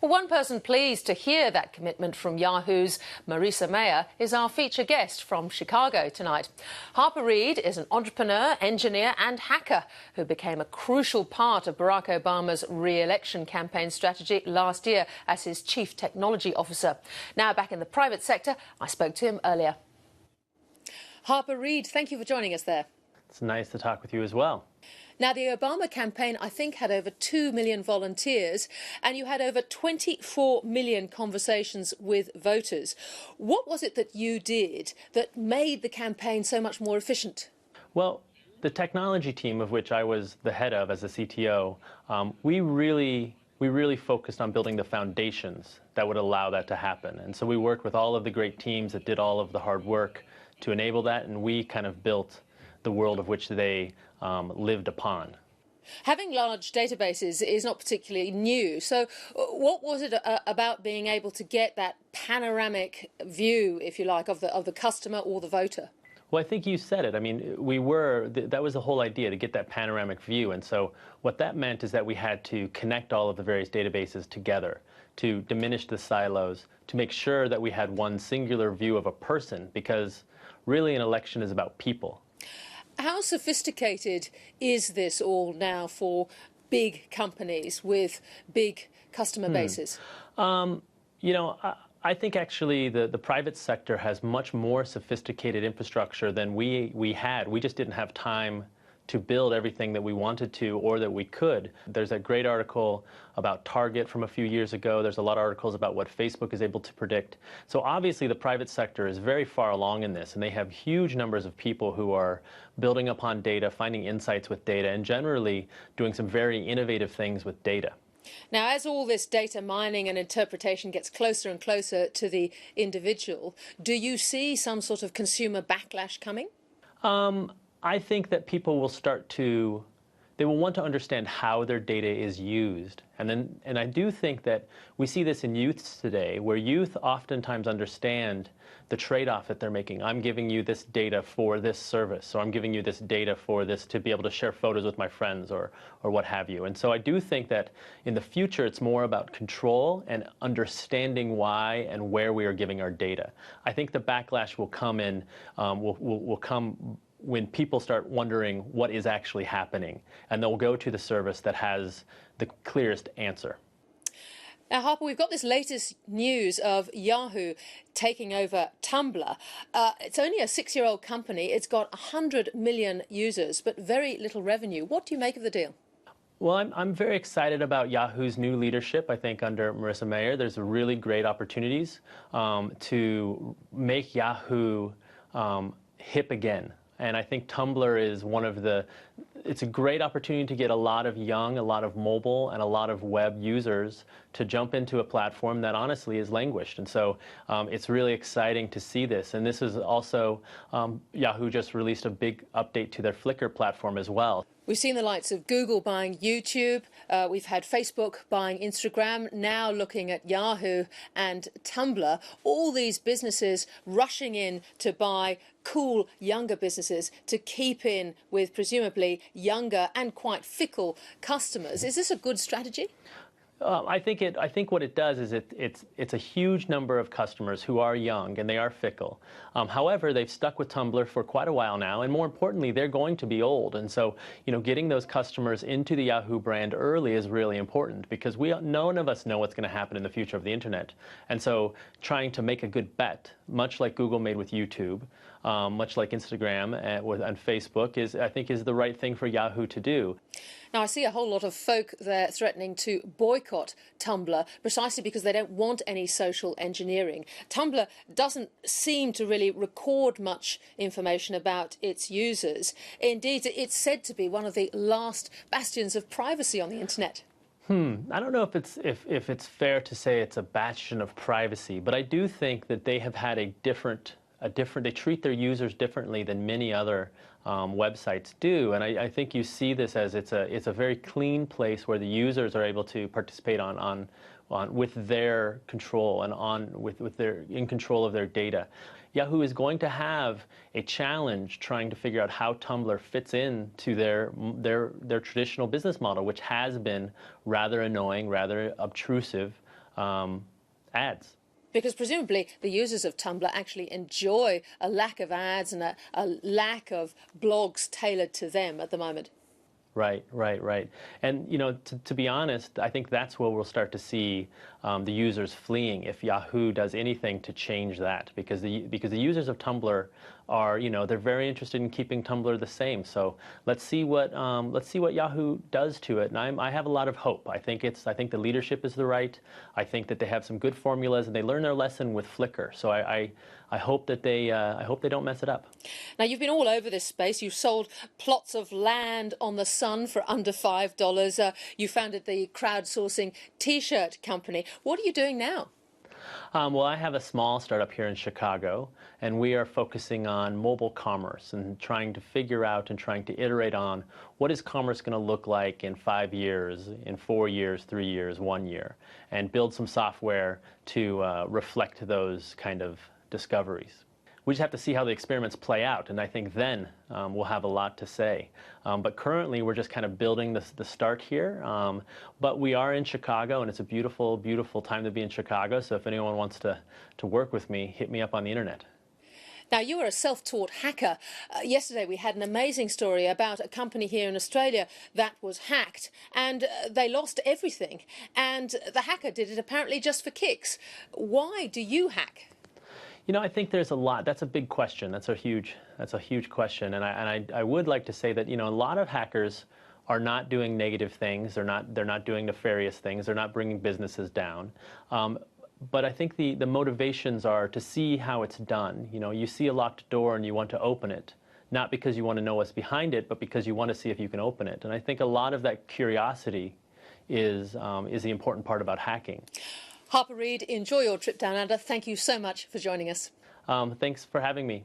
Well, one person pleased to hear that commitment from Yahoo's Marissa Mayer is our feature guest from Chicago tonight. Harper Reed is an entrepreneur, engineer and hacker who became a crucial part of Barack Obama's re-election campaign strategy last year as his chief technology officer. Now back in the private sector, I spoke to him earlier. Harper Reed, thank you for joining us there. It's nice to talk with you as well. Now, the Obama campaign, I think, had over 2 million volunteers, and you had over 24 million conversations with voters. What was it that you did that made the campaign so much more efficient? Well, the technology team, of which I was the head of as a CTO, we really focused on building the foundations that would allow that to happen. And so we worked with all of the great teams that did all of the hard work to enable that, and we kind of built the world of which they lived upon. Having large databases is not particularly new. So what was it about being able to get that panoramic view, if you like, of the customer or the voter? Well, I think you said it. I mean, that was the whole idea, to get that panoramic view. And so what that meant is that we had to connect all of the various databases together to diminish the silos, to make sure that we had one singular view of a person, because really an election is about people. How sophisticated is this all now for big companies with big customer bases? I think actually the private sector has much more sophisticated infrastructure than we had. We just didn't have time to build everything that we wanted to or that we could. There's a great article about Target from a few years ago. There's a lot of articles about what Facebook is able to predict. So obviously the private sector is very far along in this, and they have huge numbers of people who are building upon data, finding insights with data, and generally doing some very innovative things with data. Now, as all this data mining and interpretation gets closer and closer to the individual, do you see some sort of consumer backlash coming? I think that people will they will want to understand how their data is used. And I do think that we see this in youths today, where youth oftentimes understand the trade-off that they're making. I'm giving you this data for this service, or I'm giving you this data for this to be able to share photos with my friends, or what have you. And so I do think that in the future it's more about control and understanding why and where we are giving our data. I think the backlash will come will come when people start wondering what is actually happening, and they'll go to the service that has the clearest answer. Now, Harper, we've got this latest news of Yahoo taking over Tumblr. It's only a 6-year-old company. It's got 100 million users, but very little revenue. What do you make of the deal? Well, I'm very excited about Yahoo's new leadership. I think under Marissa Mayer, there's really great opportunities to make Yahoo hip again. And I think Tumblr is it's a great opportunity to get a lot of mobile, and a lot of web users to jump into a platform that honestly is languished. And so it's really exciting to see this. And this is also, Yahoo just released a big update to their Flickr platform as well. We've seen the likes of Google buying YouTube, we've had Facebook buying Instagram, now looking at Yahoo and Tumblr. All these businesses rushing in to buy cool younger businesses to keep in with presumably younger and quite fickle customers. Is this a good strategy? I think what it does is it's a huge number of customers who are young and they are fickle. However, they've stuck with Tumblr for quite a while now, and more importantly, they're going to be old. And so, getting those customers into the Yahoo brand early is really important, because none of us know what's going to happen in the future of the internet. And so, trying to make a good bet, much like Google made with YouTube, much like Instagram and Facebook, I think is the right thing for Yahoo to do. Now, I see a whole lot of folk there threatening to boycott Tumblr precisely because they don't want any social engineering. Tumblr doesn't seem to really record much information about its users. Indeed, it's said to be one of the last bastions of privacy on the internet. I don't know if it's fair to say it's a bastion of privacy, but I do think that they have had they treat their users differently than many other websites do, and I think you see this as it's a very clean place where the users are able to participate with their control and with their in control of their data. Yahoo is going to have a challenge trying to figure out how Tumblr fits into their traditional business model, which has been rather annoying, rather obtrusive, ads. Because presumably the users of Tumblr actually enjoy a lack of ads and a lack of blogs tailored to them at the moment. Right, right, right. And, you know, to be honest, I think that's where we'll start to see the users fleeing if Yahoo does anything to change that, because the users of Tumblr are, you know, they're very interested in keeping Tumblr the same. So let's see what Yahoo does to it. And I have a lot of hope. I think the leadership is the right. I think that they have some good formulas and they learn their lesson with Flickr. So I hope that they don't mess it up. Now, you've been all over this space. You've sold plots of land on the sun for under $5. You founded the crowdsourcing T-shirt company. What are you doing now? Well, I have a small startup here in Chicago, and we are focusing on mobile commerce and trying to figure out and trying to iterate on what is commerce going to look like in 5 years, in 4 years, 3 years, 1 year, and build some software to reflect those kind of discoveries. We just have to see how the experiments play out, and I think then we'll have a lot to say. But currently, we're just kind of building the start here. But we are in Chicago, and it's a beautiful, beautiful time to be in Chicago. So if anyone wants to work with me, hit me up on the internet. Now, you are a self-taught hacker. Yesterday, we had an amazing story about a company here in Australia that was hacked, and they lost everything. And the hacker did it apparently just for kicks. Why do you hack? You know, I think there's a lot. That's a big question. That's a huge question. And I would like to say that, you know, a lot of hackers are not doing negative things. They're not doing nefarious things. They're not bringing businesses down. But I think the motivations are to see how it's done. You know, you see a locked door and you want to open it, not because you want to know what's behind it, but because you want to see if you can open it. And I think a lot of that curiosity is the important part about hacking. Harper Reed, enjoy your trip down under. Thank you so much for joining us. Thanks for having me.